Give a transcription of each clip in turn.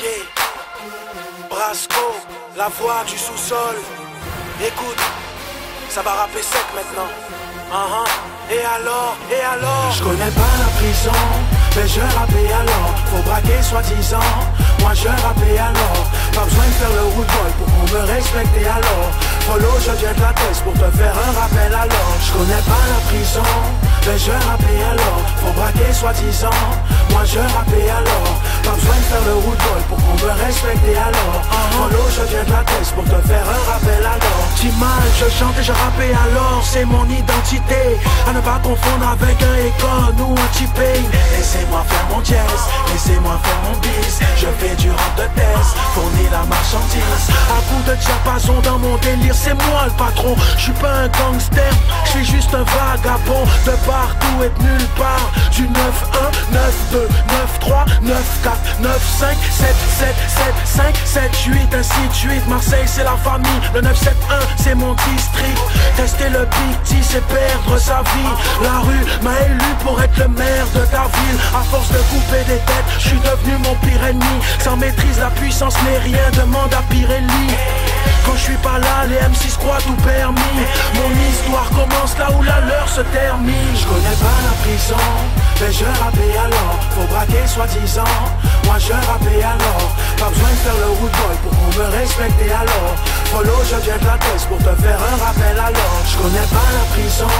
Yeah. Brasco, la voix du sous-sol. Écoute, ça va rapper sec maintenant. Et alors Je connais pas la prison, mais je rappais alors. Faut braquer soi-disant, moi je rappais alors. Pas besoin de faire le root boy pour qu'on me respecte alors. Follow, je viens de la tête pour te faire un rappel alors. Je connais pas la prison, mais je rappais alors. Faut braquer soi-disant, moi je rappais alors. Pas besoin de faire le root boy pour qu'on me respecte alors. Follow, je viens de la tête pour te faire un rappel alors. Dis mal, je chante et je rappais alors. C'est mon identité, à ne pas confondre avec un Econ ou un T-Pain. Laissez-moi faire mon jazz, laissez-moi faire mon bis. Je fais du rap de test, fournis la marchandise. À coup de diapason dans mon délire, c'est moi le patron. Je suis pas un gangster, je suis juste un vagabond. De partout et de nulle part. Du 9-1, 9-2, 9-3, 9-4, 9-5, 7-7, 7-5, 7-8, ainsi de suite. Marseille c'est la famille, le 9-7-1 c'est mon district. Tester le Big T c'est perdre sa vie. La rue m'a élu pour être le maire de ta ville. À force de couper des têtes, je suis devenu mon pire ennemi. Sans maîtrise la puissance n'est rien, demande à Pirelli. Quand je suis pas là, les M6 croient tout permis. Mon histoire commence là où la leur se termine. Je connais pas la prison, mais je rappais alors. Faut braquer soi-disant, moi je rappais alors. Pas besoin de faire le root boy pour qu'on me respecte alors. Follow, je viens de la tête pour te faire un rappel alors. Je connais pas la prison,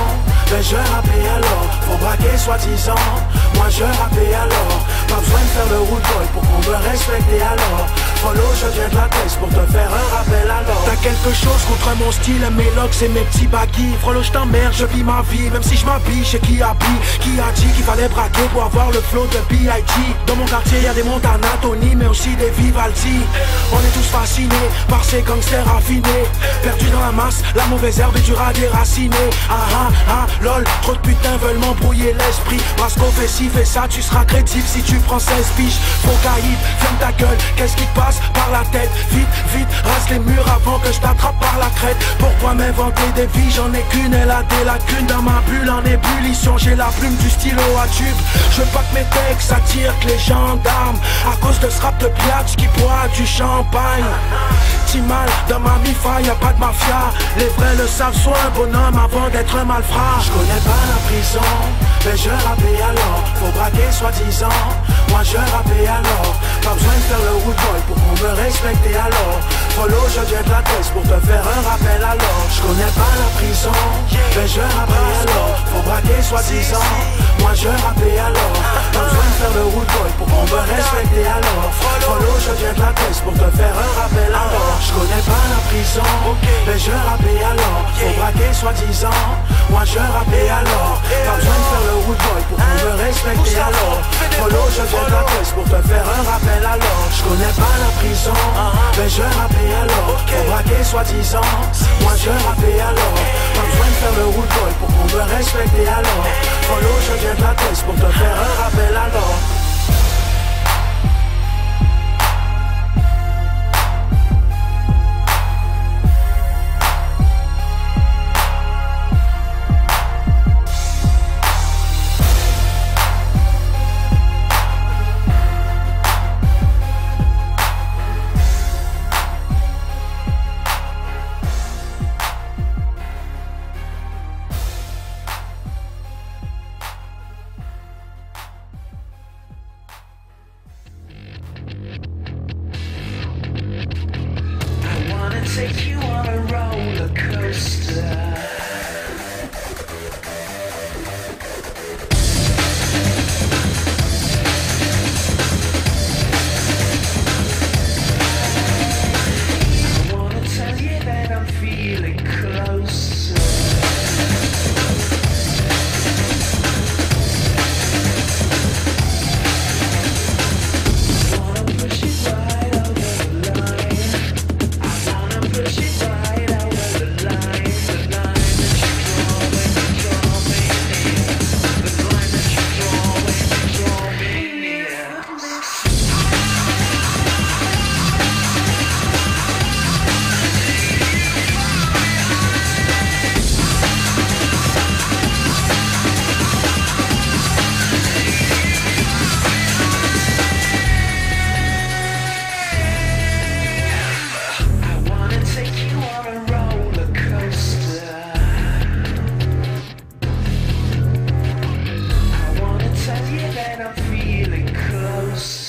mais je rappais alors. Faut braquer soi-disant, moi je rappais alors. Pas besoin de faire le root boy pour qu'on me respecte alors. Follow, je viens de la tête pour te faire un rappel alors. T'as quelque chose contre mon style, mes locks et mes petits baggy. Frollo, je t'emmerde, je vis ma vie. Même si je m'habille chez qui habille. Qui a dit qu'il fallait braquer pour avoir le flow de B.I.G. Dans mon quartier y'a des montes Anhedonia, mais aussi des Vivaldi. On est tous fascinés par ces gangsters affinés. Perdus dans la masse, la mauvaise herbe est dure à déraciner. Lol, trop de putains veulent m'embrouiller l'esprit. Brasco fait ci, fait ça, tu seras crédible si tu prends 16 piges. Faux caïd, ferme ta gueule, qu'est-ce qui te passe par la tête? Vite, vite, rase les murs avant que je t'attrape par la crête. Pourquoi m'inventer des vies? J'en ai qu'une, elle a des lacunes. Dans ma bulle en ébullition, j'ai la plume du stylo à tube. Je veux pas que mes textes attirent que les gendarmes. À cause de ce rap de piatch qui boit du champagne. T'y mal, dans ma mi-fa, y'a pas de mafia. Les vrais le savent, sois un bonhomme avant d'être un malfrat. Je connais pas la prison, mais je rappais alors. Faut braquer soi-disant, moi je rappais alors. Pas besoin de faire le root boy pour qu'on me respecte alors. Follow, je viens de la tête pour te faire un rappel alors. Je connais pas la prison, mais je rappais alors. Faut braquer soi-disant, moi je rappais alors. Pas besoin de faire le root boy pour qu'on me respecte alors. Follow, je viens de la tête pour te faire un rappel alors. Je connais pas la prison, mais je rappais alors. Faut braquer soi-disant, moi je rappais alors. Pas besoin de faire le root boy pour qu'on me respecte alors. Follow, je viens de la tête pour te faire un rappel alors. Je connais pas la prison, mais je rappais alors. Faut braquer soi-disant, moi je rappais alors. Pas besoin de faire le root boy pour qu'on me respecte alors. Follow, je viens de la tête pour te faire un rappel alors. Take you on a roller coaster. I wanna tell you that I'm feeling closer. I wanna push it right over the line. I wanna push it when I'm feeling closer.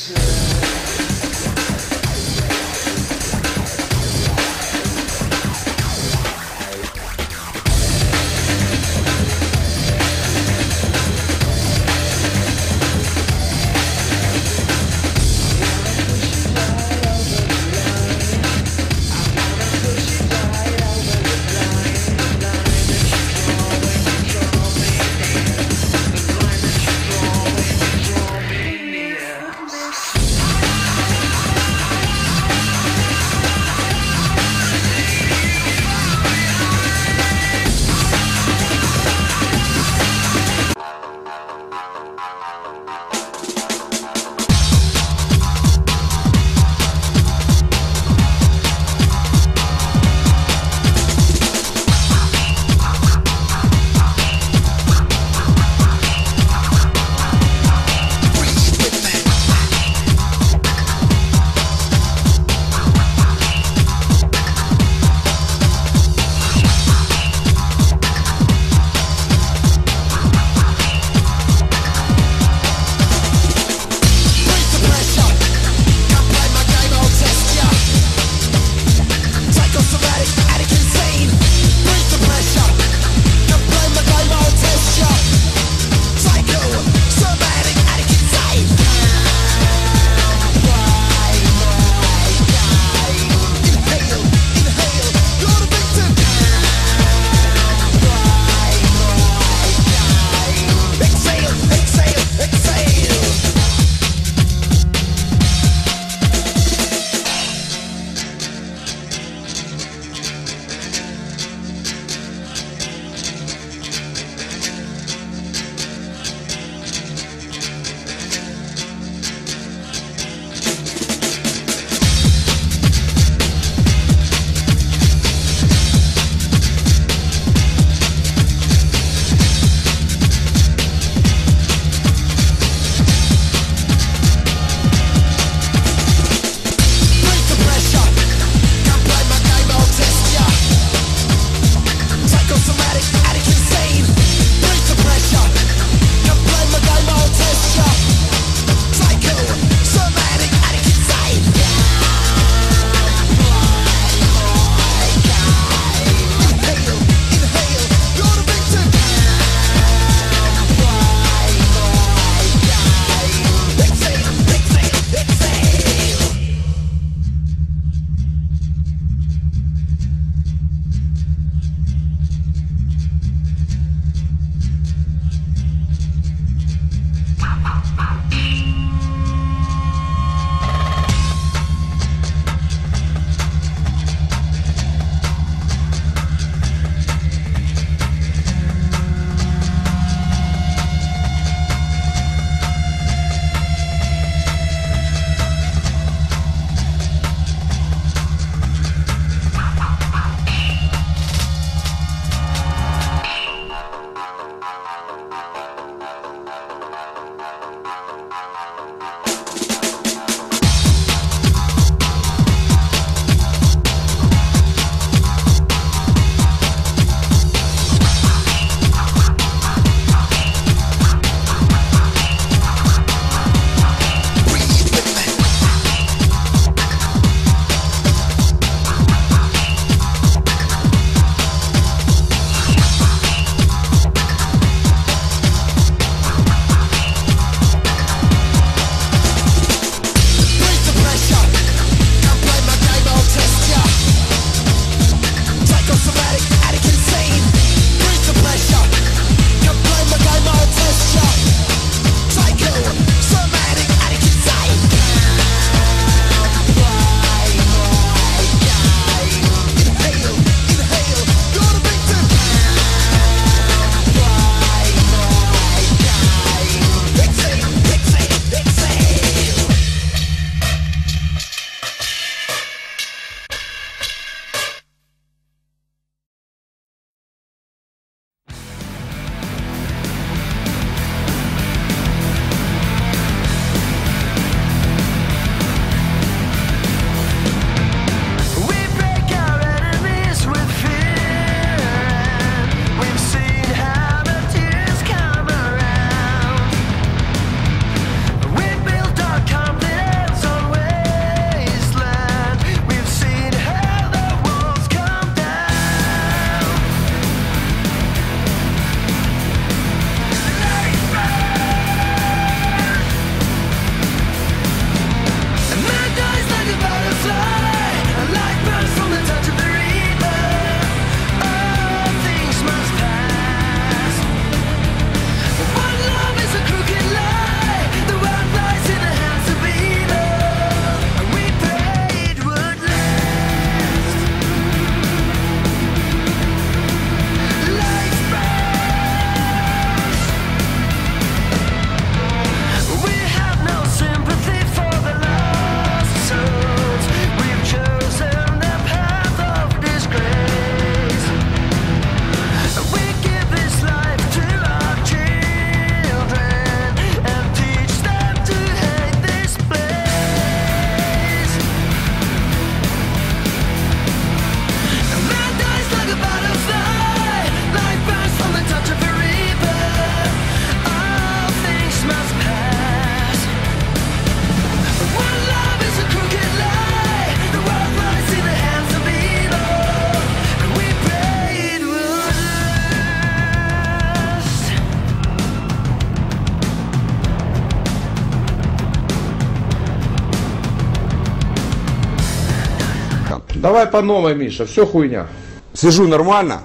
Давай по новой, Миша, все хуйня. Сижу нормально.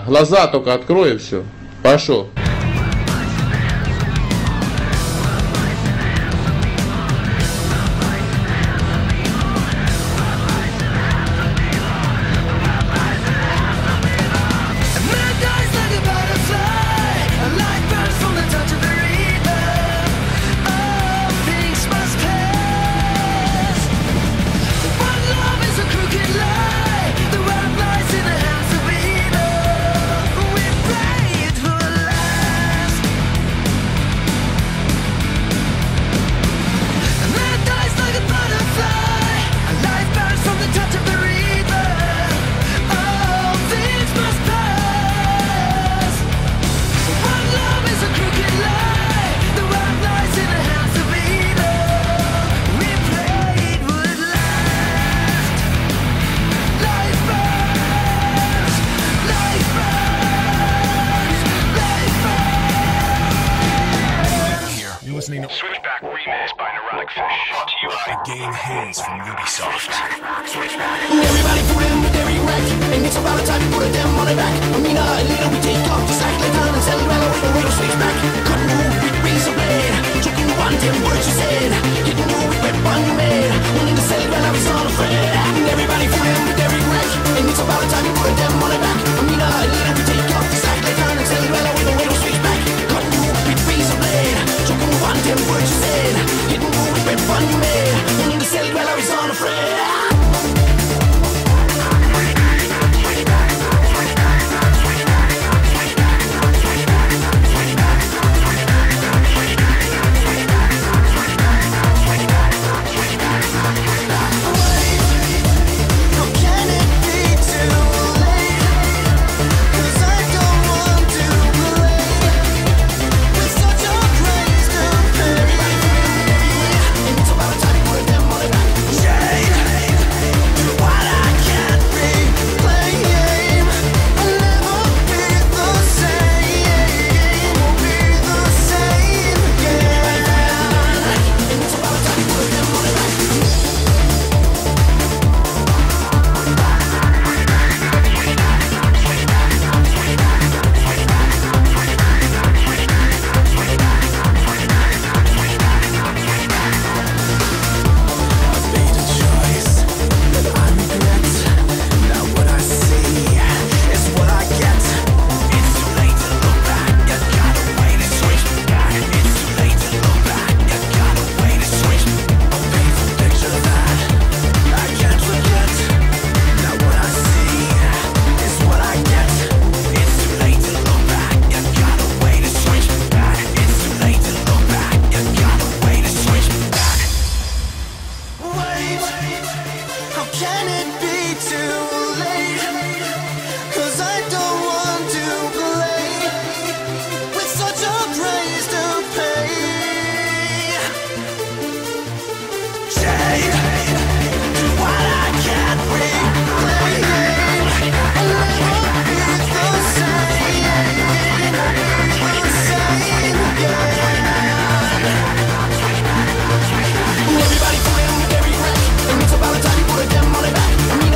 Глаза только открой и все. Пошел. Switchback remix by Neurotic Fish. Brought to you by Game Hands from Ubisoft. Everybody put in the dairy rack, and it's about time to put a damn money back. I mean, a little we take off the sack like down and Celldweller with a way to Switchback. Couldn't move with razor blade, choking one damn word you said. Didn't move with weapon you made. When in the Celldweller is not afraid. Everybody put in the dairy rack, and it's about time to put a damn money back. I mean, a little we take off the sack like down and Celldweller with a way to Switchback. Couldn't move with razor blade, choking one damn word you said. Didn't move with weapon you made. When in the Celldweller is not afraid. Everybody put in the dairy rack, and it's about time to put a damn money back. I mean,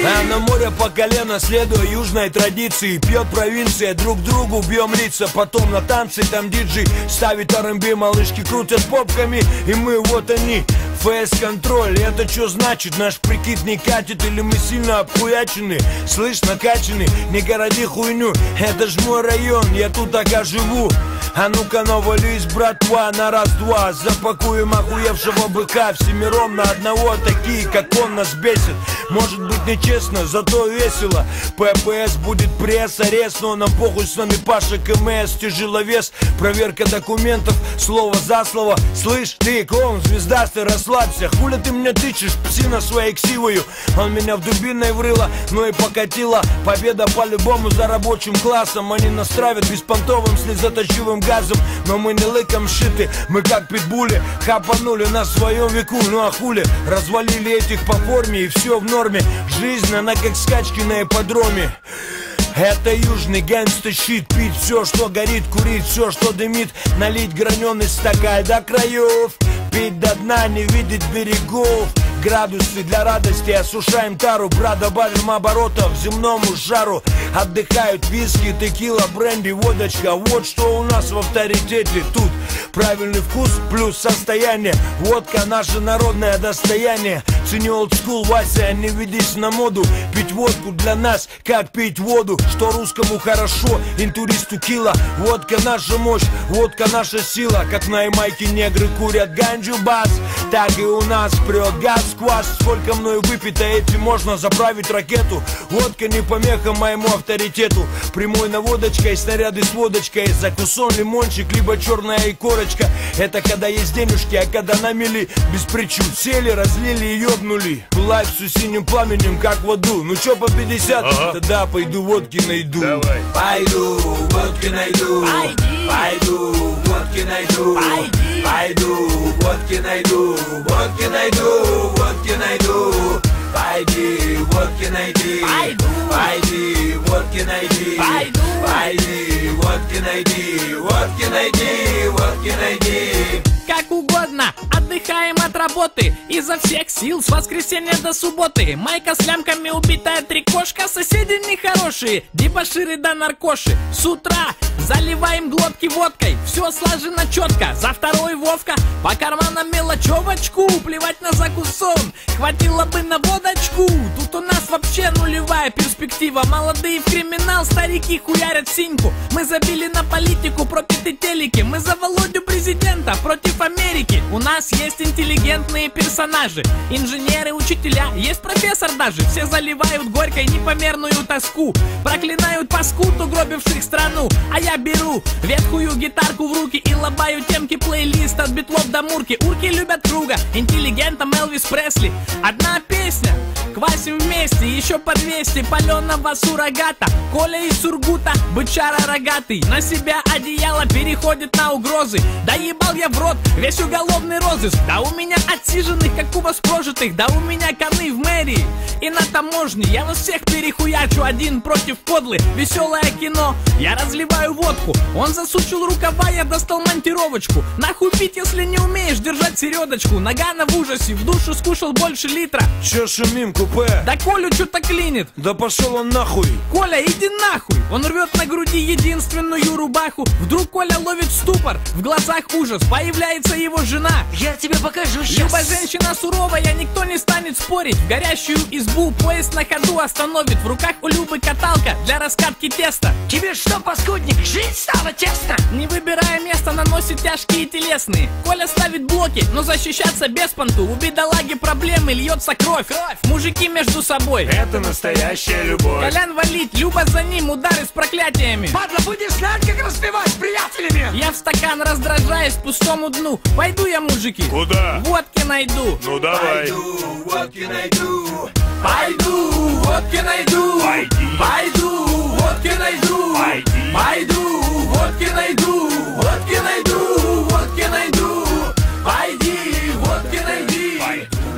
А на море по колено, следуя южной традиции, пьет провинция, друг другу бьем лица. Потом на танцы, там диджей ставит R&B, малышки крутят попками, и мы вот они. ФС-контроль, это что значит? Наш прикид не катит или мы сильно обхуячены? Слышь, накачаны, не городи хуйню, это ж мой район, я тут так живу. А ну-ка навались, братва, на раз-два. Запакуем охуевшего быка всемиром на одного. Такие, как он, нас бесит. Может быть нечестно, зато весело. ППС будет пресс, арест, но нам похуй, с нами Паша КМС. Тяжеловес, проверка документов, слово за слово. Слышь, ты, клоун, звездастый, расслабься. Хуля ты меня тычешь, псина своей ксивою. Он меня в дубиной врыло, но и покатило. Победа по-любому за рабочим классом. Они нас травят беспонтовым слезоточивым газом, но мы не лыком шиты, мы как питбули. Хапанули на своем веку, ну а хули. Развалили этих по форме и все в норме. Жизнь, она как скачки на ипподроме. Это южный гангста-щит. Пить все, что горит, курить все, что дымит. Налить граненый стакан до краев. Пить до дна, не видеть берегов. Градусы для радости, осушаем тару. Брат, добавим оборотов земному жару. Отдыхают виски, текила, бренди, водочка. Вот что у нас в авторитете тут. Правильный вкус плюс состояние. Водка наше народное достояние. Цени олдскул, Вася, не ведись на моду. Пить водку для нас, как пить воду. Что русскому хорошо, интуристу кило. Водка наша мощь, водка наша сила. Как на Ямайке негры курят ганджу бас, так и у нас прет газ, квас. Сколько мною выпито, этим можно заправить ракету. Водка не помеха моему авторитету. Прямой наводочкой, снаряды с водочкой. Закусон, лимончик, либо черная икорочка. Это когда есть денежки, а когда на мели без причин сели, разлили и ёбнули. Пылать всю синим пламенем, как в аду. Ну чё по 50? Тогда пойду водки найду. Давай. Пойду водки найду. Пойду водки найду. Пойду водки найду. Водки найду. Водки найду. Пойди водки найди. Пойди водки найди. Пойди водки найди. Водки найди. Водки найди. Как угодно, отдыхаем от работы изо всех сил с воскресенья до субботы. Майка с лямками, убитая трикошка. Соседи нехорошие, дебоширы да наркоши. С утра заливаем глотки водкой. Все слажено четко, за второй Вовка. По карманам мелочевочку, плевать на закусон. Хватило бы на водочку. Тут у нас вообще нулевая перспектива. Молодые в криминал, старики хуярят синьку. Мы забили на политику, пропиты телеки. Мы за Володю президента, против Америки. У нас есть интеллигентные персонажи. Инженеры, учителя, есть профессор даже. Все заливают горькой непомерную тоску. Проклинают паскуд, угробивших страну. А я беру ветхую гитарку в руки и лобаю темки плейлист от битлов до мурки. Урки любят круга, интеллигентом Элвис Пресли. Одна песня, квасим вместе, еще по 200 паленого суррогата. Коля из Сургута, бычара рогатый. На себя одеяло переходит на угрозы. Да ебал я в рот весь уголовный розыск. Да у меня отсиженных, как у вас прожитых. Да у меня коны в мэрии и на таможне. Я вас всех перехуячу, один против кодлы. Веселое кино, я разливаю водку. Он засучил рукава, я достал монтировочку. Нахуй пить, если не умеешь держать середочку. Нагана в ужасе, в душу скушал больше литра. Че шумим, купе? Да Колю что-то клинит. Да пошел он нахуй. Коля, иди нахуй. Он рвет на груди единственную рубаху. Вдруг Коля ловит ступор, в глазах ужас. Появляется его жена. Я тебе покажу сейчас. Люба женщина суровая, никто не станет спорить. В горящую избу поезд на ходу остановит. В руках у Любы каталка для раскатки теста. Тебе что, паскудник, жизнь стала тесно? Не выбирая место, наносит тяжкие телесные. Коля ставит блоки, но защищаться без понту. У бедолаги проблемы, льется кровь. Мужики между собой. Это настоящая любовь. Колян валить, Люба за ним, удары с проклятиями. Падла, будешь знать, как распевать с приятелями. Я в стакан раздражаюсь пустому дну. Пойду я, мужики. Куда? Водки найду. Ну давай. Пойду водки найду. Пойду водки найду. Пойду водки найду. Пойду водки найду. Водки найду. Водки найду. Пойди водки найди.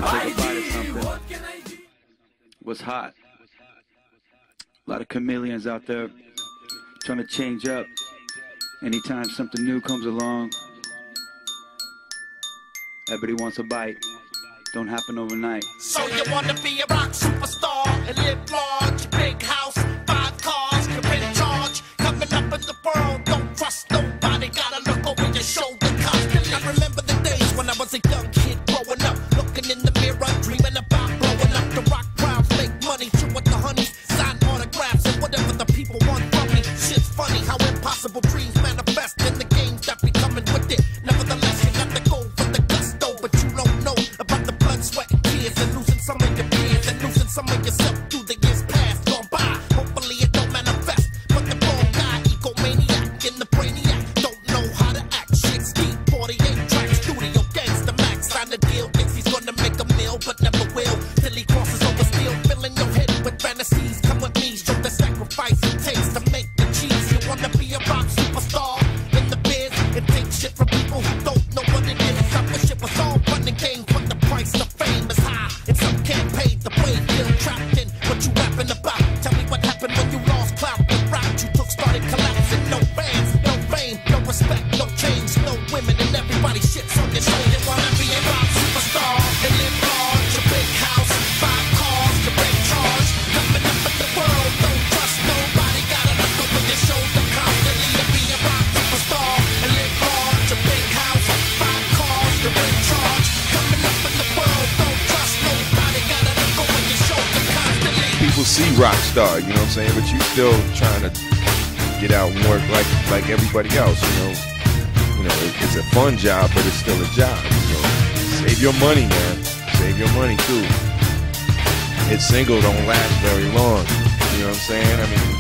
Пойди водки найди. What's hot? A lot of chameleons out there trying to change up. Anytime something new comes along, everybody wants a bite. don't happen overnight. So you wanna be a rock superstar and live large, big house, 5 cars, you're in charge, coming up in the world, don't trust nobody, gotta look over your shoulder constantly. I remember the days when I was a young kid growing up, looking in the mirror, dreaming about blowing up the rock crowds, make money, chill with the honeys, sign autographs and whatever the people want from me. Shit's funny how impossible dreams manifest in the games that be coming with it. Nevertheless, you got to go for the gusto, but you don't know about the blood, sweat, and tears, and losing some of your peers, and losing some of yourself through the years past gone by. Hopefully it don't manifest, but the wrong guy, egomaniac in the brainiac, don't know how to act. Shit's deep, 48 tracks, studio gangsta max, sign the deal, thinks he's gonna make a meal, but never will, till he crosses over steel, filling your head with fantasies. Come with me, show the sacrifice it takes to make the cheese. You wanna be a rock superstar in the biz and take shit from people who don't know what it is. I wish it was all fun and games, but the price of fame is high, and some can't pay the way. Feel trapped in what you rapping about. Tell me what happened when you lost clout and route you took started collapsing. No fans, no fame, no respect, no change, no women, and everybody shits on your shoulder. Wanna be a rock superstar and live large, a big house, 5 cars, you're in charge, coming up in the world, don't trust nobody, gotta look over your shoulder constantly. To be a rock superstar and live large, a big house, 5 cars, you're in charge, coming up in the world, don't trust nobody, gotta look over your shoulder constantly. People see rock star, you know what I'm saying, but you still trying to get out and work like everybody else, you know. It's a fun job, but it's still a job. So save your money, man. Save your money too. Hit single don't last very long. You know what I'm saying? I mean,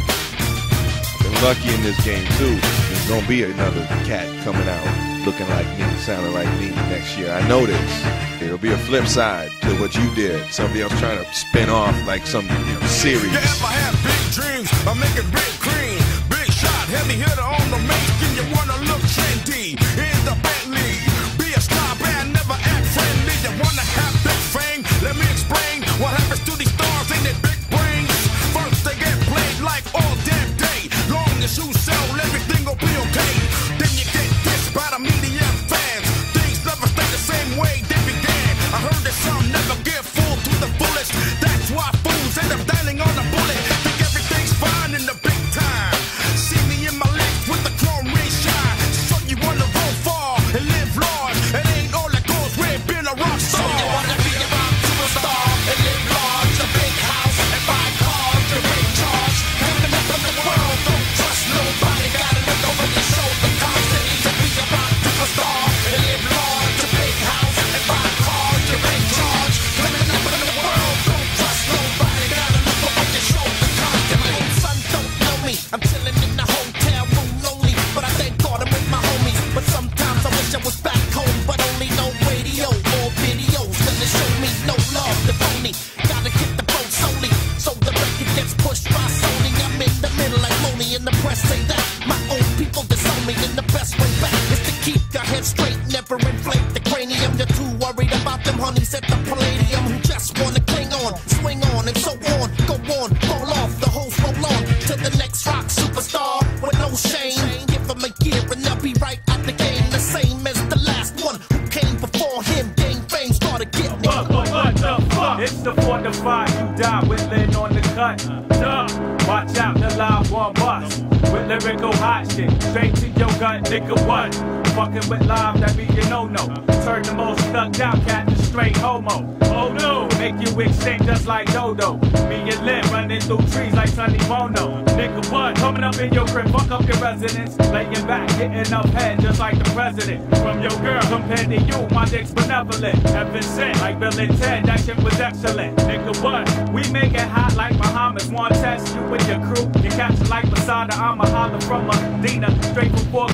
been lucky in this game too. There's gonna be another cat coming out looking like me, sounding like me next year. I know this. There'll be a flip side to what you did. Somebody else trying to spin off like some series. Yeah, if I have big dreams, I make it big cream. Big shot, heavy hitter on the main skin. You wanna look trendy in the Bentley. Be a star band, never act friendly. You wanna have big fame? Let me explain what happens to these stars in their big brains. First they get played like all damn day. Long as you sell, everything will be okay. Then you get dissed by the media and fans. Things never stay the same way they began. I heard that some never get full to the fullest. That's why fools end up dining on a bullet. Think everything's fine in the big time. See me in my legs with the chrome ring shine. So you wanna go far and live large. It ain't all that goes with being a rock star. So you wanna be a rock superstar and live large. A big house and 5 cars, you're in charge. Coming up in the world, don't trust nobody. Gotta look over your shoulder constantly. To be a rock superstar and live large. A big house and 5 cars, you're in charge. Coming up in the world, don't trust nobody. Gotta look over your shoulder constantly. Son don't know me, I'm chilling in the hotel room lonely, but I thank God I'm with my homies. But sometimes I wish I was back home, but only no radio or videos gonna show me no love. The phony gotta hit the boat solely, so the record gets pushed by Sony. I'm in the middle like Lonely, and the press say that my own people disown me. And the best way back is to keep your head straight, never inflate the cranium. You're too worried about them honeys at the Palladium who just wanna cling on, swing on, and so on. Go on, roll off, the hoes roll on to the next rock superstar with no shame. Give them a year and they'll be right out the game, the same as the last one who came before him. Gain fame, started getting it. What the fuck? It's the 4 to 5, you die with lid on the cut. Duh. Watch out, the live one bust. With lyrical hot shit, straight to your gut, nigga, what? Fucking with live, that be your no-no. Turn the most stuck out cat to straight homo. Oh no, make you extinct just like Dodo. Me and Lynn running through trees like Sonny Bono. Nigga, what? Coming up in your crib, fuck up your residence. Laying back, getting up head just like the president. From your girl, compared to you, my dick's benevolent. Heaven sent, like Bill and Ted, that shit was excellent. Nigga, what? We make it hot like Muhammad. Want test you with your crew. You catch it like Masada, I'm a holler from Medina. Straight from Fort.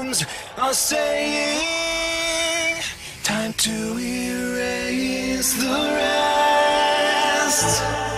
drums are saying, time to erase the rest.